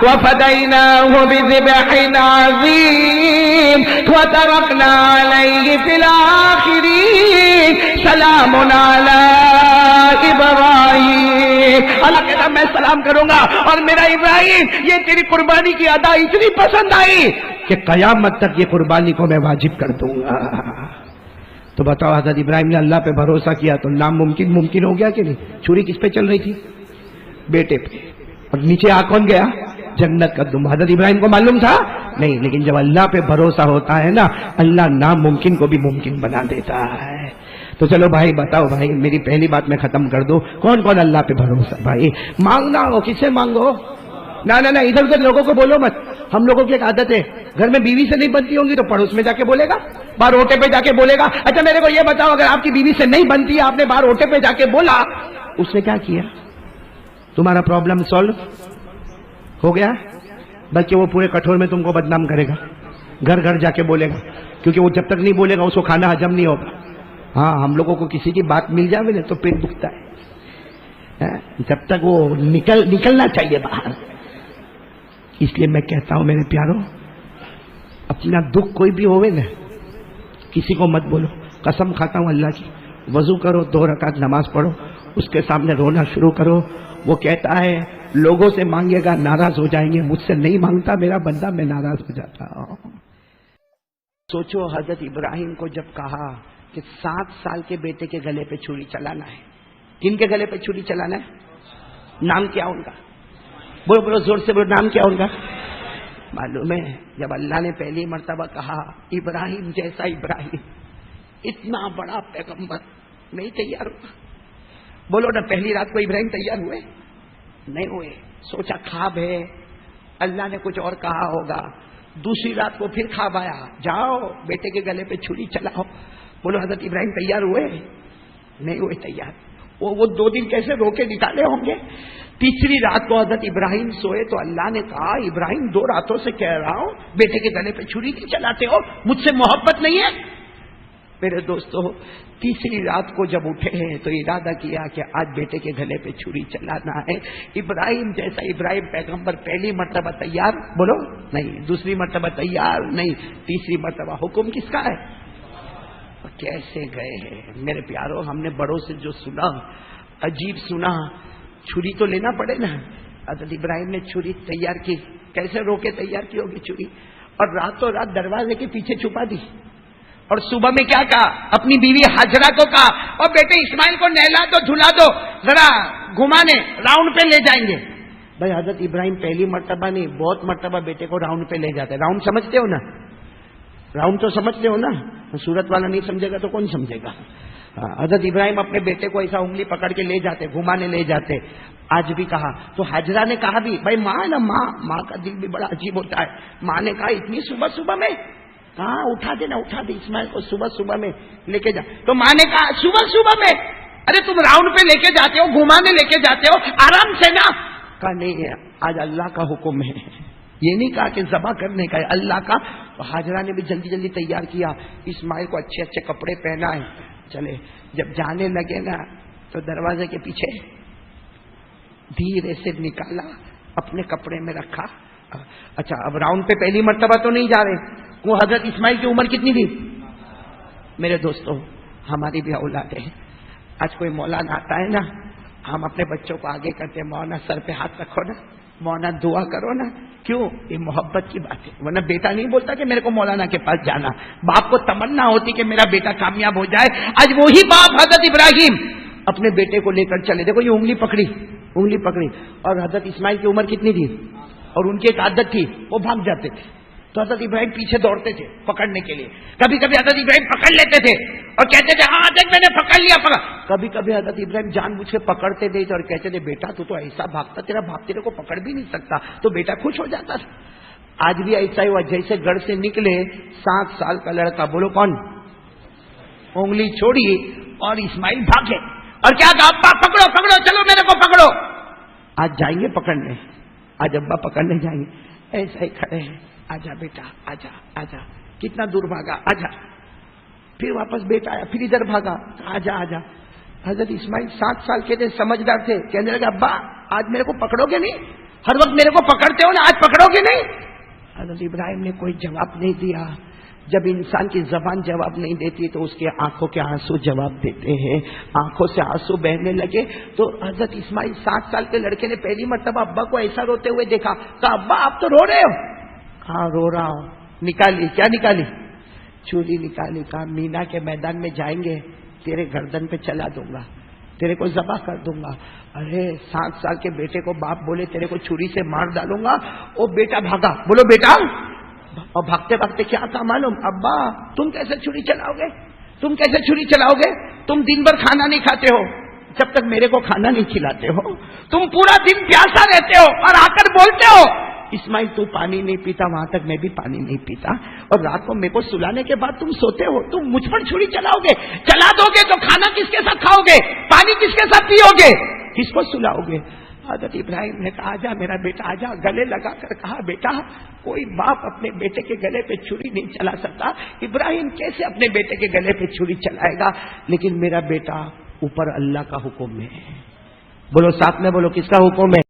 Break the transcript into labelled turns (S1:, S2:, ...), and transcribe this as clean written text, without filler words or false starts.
S1: وفديناه بذبح عظيم وتركنا عليه في الآخرين سلام على ابراہیم. اللہ کہتا میں سلام کروں گا اور میرا ابراہیم یہ تیری قربانی کی ادا اتنی پسند آئی کہ قیامت تک یہ قربانی کو میں واجب کر دوں گا. تو بتاؤ حضرت ابراہیم نے اللہ پہ بھروسہ کیا تو ناممکن ممکن ہو گیا کہ نہیں؟ چھری کس پہ چل رہی تھی؟ بیٹے پہ. اور نیچے آ کون گیا؟ جنت کا دم. حضرت ابراہیم کو معلوم تھا نہیں، لیکن جب اللہ پہ بھروسہ ہوتا ہے نا اللہ ناممکن کو بھی ممکن بنا دیتا ہے. تو چلو بھائی بتاؤ بھائی، میری پہلی بات میں ختم کر دو، کون کون اللہ پہ بھروسہ؟ بھائی مانگنا ہو کس سے مانگو؟ نہ ادھر ادھر لوگوں کو بولو مت. ہم لوگوں کی ایک عادت ہے گھر میں بیوی سے نہیں بنتی ہوں گی تو پڑوس میں جا کے بولے گا، باہر اوٹے پہ جا کے بولے گا. اچھا میرے کو یہ بتاؤ اگر آپ کی بیوی سے نہیں بنتی آپ نے باہر اوٹے پہ جا کے بولا، اس نے کیا کیا؟ تمہارا پرابلم سولو ہو گیا؟ بلکہ وہ پورے کٹور میں تم کو بدنام کرے گا، گھر گھر جا کے بولے گا، کیونکہ وہ جب تک نہیں بولے گا اس کو کھانا ہجم نہیں ہوگا. ہاں ہم لوگوں کو کسی کی بات مل جائے نا تو پیٹ دکھتا ہے، جب تک وہ نکلنا چاہیے باہر. اس لیے میں کہتا ہوں میرے پیاروں، اپنا دکھ کوئی بھی ہوئے نا کسی کو مت بولو. قسم کھاتا ہوں اللہ کی، وضو کرو 2 رکعت نماز پڑھو، اس کے سامنے رونا شروع کرو. وہ کہتا ہے لوگوں سے مانگے گا ناراض ہو جائیں گے، مجھ سے نہیں مانگتا میرا بندہ میں ناراض ہو جاتا ہوں. سوچو حضرت ابراہیم کو جب کہا کہ 7 سال کے بیٹے کے گلے پہ چھری چلانا ہے. کن کے گلے پہ چھری چلانا ہے؟ نام کیا ان کا؟ بولو بولو زور سے بولو، نام کیا ان کا؟ معلوم ہے جب اللہ نے پہلی مرتبہ کہا ابراہیم جیسا ابراہیم، اتنا بڑا پیغمبر میں ہی تیار ہوں. بولو نا پہلی رات کو ابراہیم تیار ہوئے؟ نہیں ہوئے. سوچا خواب ہے، اللہ نے کچھ اور کہا ہوگا. دوسری رات کو پھر خواب آیا، جاؤ بیٹے کے گلے پہ چھری چلاؤ. بولو حضرت ابراہیم تیار ہوئے؟ نہیں ہوئے تیار. وہ 2 دن کیسے رو کے نکالے ہوں گے. تیسری رات کو حضرت ابراہیم سوئے تو اللہ نے کہا ابراہیم 2 راتوں سے کہہ رہا ہوں بیٹے کے گلے پہ چھری نہیں چلاتے ہو، مجھ سے محبت نہیں ہے؟ میرے دوستو تیسری رات کو جب اٹھے ہیں تو ارادہ کیا کہ آج بیٹے کے گلے پہ چھری چلانا ہے. ابراہیم جیسا ابراہیم پیغمبر پہلی مرتبہ تیار؟ بولو نہیں. دوسری مرتبہ تیار نہیں. تیسری مرتبہ حکم کس کا ہے؟ کیسے گئے ہیں میرے پیاروں. ہم نے بڑوں سے جو سنا عجیب سنا. چھری تو لینا پڑے نا. حضرت ابراہیم نے چھری تیار کی. کیسے رو کے تیار کی ہوگی چھری؟ اور راتوں رات دروازے کے پیچھے چھپا دی. اور صبح میں کیا کہا؟ اپنی بیوی حاجرہ کو کہا اور بیٹے اسماعیل کو نہلا دو دھلا دو، ذرا گھمانے راؤنڈ پہ لے جائیں گے. بھائی حضرت ابراہیم پہلی مرتبہ نہیں بہت مرتبہ بیٹے کو راؤنڈ پہ لے جاتے. راؤنڈ سمجھتے ہو نا؟ راؤنڈ تو سمجھتے ہو نا؟ سورت والا نہیں سمجھے گا تو کون سمجھے گا. حضرت ابراہیم اپنے بیٹے کو ایسا انگلی پکڑ کے لے جاتے، گھمانے لے جاتے. آج بھی کہا تو حاجرہ نے کہا بھی، بھائی ماں نا، ماں کا دل بھی بڑا عجیب ہوتا ہے. ماں نے کہا اتنی صبح صبح میں؟ کہاں اٹھا دینا، اٹھا دے اسماعیل کو صبح صبح میں لے کے جا. تو ماں نے کہا صبح صبح میں؟ ارے تم راؤنڈ پہ لے کے جاتے ہو، گھمانے لے کے جاتے ہو، آرام سے نا. کہا نہیں ہے آج اللہ کا حکم ہے. یہ نہیں کہا کہ ذبح کرنے کا ہے، اللہ کا. تو حاجرہ نے بھی جلدی جلدی تیار کیا، اسماعیل کو اچھے اچھے کپڑے پہنائے. چلے جب جانے لگے نا تو دروازے کے پیچھے دھیرے سے نکالا، اپنے کپڑے میں رکھا. اچھا اب راؤنڈ پہ پہلی مرتبہ تو نہیں جا رہے. وہ حضرت اسماعیل کی عمر کتنی تھی؟ میرے دوستو ہماری بھی اولاد ہے. آج کوئی مولانا آتا ہے نا، ہم اپنے بچوں کو آگے کرتے ہیں، مولانا سر پہ ہاتھ رکھو نا، مولانا دعا کرو نا. کیوں؟ یہ محبت کی بات ہے. ورنہ بیٹا نہیں بولتا کہ میرے کو مولانا کے پاس جانا. باپ کو تمنا ہوتی کہ میرا بیٹا کامیاب ہو جائے. آج وہی باپ حضرت ابراہیم اپنے بیٹے کو لے کر چلے. دیکھو یہ انگلی پکڑی. اور حضرت اسماعیل کی عمر کتنی تھی؟ اور ان کی ایک عادت تھی وہ بھاگ جاتے تھے. تو حضرت ابراہیم پیچھے دوڑتے تھے پکڑنے کے لیے. کبھی کبھی حضرت ابراہیم پکڑ لیتے تھے اور کہتے تھے ہاں دیکھ میں نے پکڑ لیا. کبھی کبھی حضرت ابراہیم جان بوجھ کے پکڑتے تھے اور کہتے تھے بیٹا تو ایسا بھاگتا، تیرا باپ تیرے کو پکڑ بھی نہیں سکتا. تو بیٹا خوش ہو جاتا تھا. آج بھی ایسا ہی ہوا. جیسے گھر سے نکلے 7 سال کا لڑکا، بولو کون؟ انگلی چھوڑی اور اسماعیل بھاگے اور کیا کہا؟ ابا پکڑو پکڑو، چلو میرے کو پکڑو. آج جائیں گے پکڑنے، آج ابا پکڑنے جائیں گے. ایسا ہی کھڑے ہیں، آجا بیٹا آجا آجا. کتنا دور بھاگا، آجا. پھر واپس بیٹا آیا، پھر ادھر بھاگا، آجا آجا. حضرت اسماعیل 7 سال کے تھے، سمجھدار تھے. کہنے لگا ابا آج میرے کو پکڑو گے نہیں؟ ہر وقت میرے کو پکڑتے ہو نا، آج پکڑو گے نہیں؟ حضرت ابراہیم نے کوئی جواب نہیں دیا. جب انسان کی زبان جواب نہیں دیتی تو اس کے آنکھوں کے آنسو جواب دیتے ہیں. آنکھوں سے آنسو بہنے لگے تو حضرت اسماعیل 7 سال کے لڑکے نے پہلی مرتبہ ابا کو ایسا روتے ہوئے دیکھا. کہا ابا آپ تو رو رہے ہو. کہاں رو رہا ہوں. نکالی. کیا نکالی؟ چوری نکالی. کہا مینا کے میدان میں جائیں گے، تیرے گردن پہ چلا دوں گا، تیرے کو ذبح کر دوں گا. ارے 7 سال کے بیٹے کو باپ بولے تیرے کو چھری سے مار ڈالوں گا. وہ بیٹا بھاگا. بولو بیٹا. اور بھاگتے بھاگتے کیا تھا معلوم؟ ابا تم کیسے چھری چلاؤ گے؟ تم کیسے چھری چلاؤ گے؟ تم دن بھر کھانا نہیں کھاتے ہو، جب تک میرے کو کھانا نہیں کھلاتے ہو. تم پورا دن پیاسا رہتے ہو اور آ کر بولتے ہو اسماعیل تو پانی نہیں پیتا، وہاں تک میں بھی پانی نہیں پیتا، اور رات کو میرے کو سلانے کے بعد تم سوتے ہو. تم مجھ پر چھری چلاؤ گے؟ چلا دو گے تو کھانا کس کے ساتھ کھاؤ گے؟ پانی کس کے ساتھ پیو گے؟ کس کو سلاؤ گے؟ حضرت ابراہیم نے کہا آجا میرا بیٹا آجا. گلے لگا کر کہا بیٹا کوئی باپ اپنے بیٹے کے گلے پہ چھری نہیں چلا سکتا. ابراہیم کیسے اپنے بیٹے کے گلے پہ چھری چلائے گا؟ لیکن میرا بیٹا اوپر اللہ کا حکم ہے. بولو ساتھ میں بولو، کس کا حکم ہے؟